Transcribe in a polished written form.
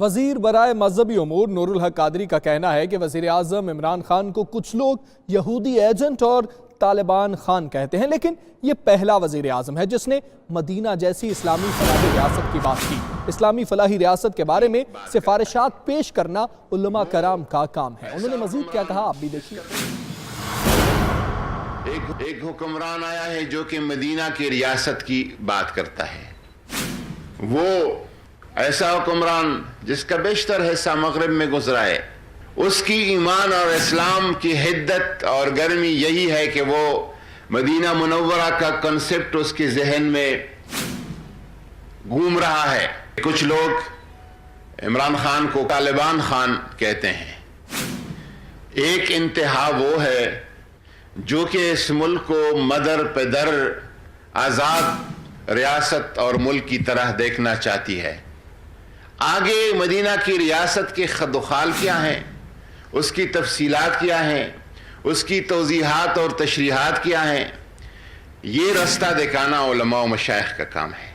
وزیر برائے مذہبی امور نور الحق قادری کا کہنا ہے کہ وزیر اعظم عمران خان کو کچھ لوگ یہودی ایجنٹ اور طالبان خان کہتے ہیں، لیکن یہ پہلا وزیر اعظم ہے جس نے مدینہ جیسی اسلامی فلاحی ریاست کی بات کی۔ اسلامی فلاحی ریاست کے بارے میں سفارشات پیش کرنا علماء کرام کا کام ہے۔ انہوں نے مزید کیا کہا، آپ بھی دیکھیے۔ ایک حکمران آیا ہے جو کہ مدینہ کی ریاست کی بات کرتا ہے، وہ ایسا حکمران جس کا بیشتر حصہ مغرب میں گزرا ہے، اس کی ایمان اور اسلام کی حدت اور گرمی یہی ہے کہ وہ مدینہ منورہ کا کنسپٹ اس کے ذہن میں گھوم رہا ہے۔ کچھ لوگ عمران خان کو طالبان خان کہتے ہیں۔ ایک انتہا وہ ہے جو کہ اس ملک کو مدر پدر آزاد ریاست اور ملک کی طرح دیکھنا چاہتی ہے۔ آگے مدینہ کی ریاست کے خد و خال کیا ہیں، اس کی تفصیلات کیا ہیں، اس کی توضیحات اور تشریحات کیا ہیں، یہ رستہ دکھانا علماء و مشائخ کا کام ہے۔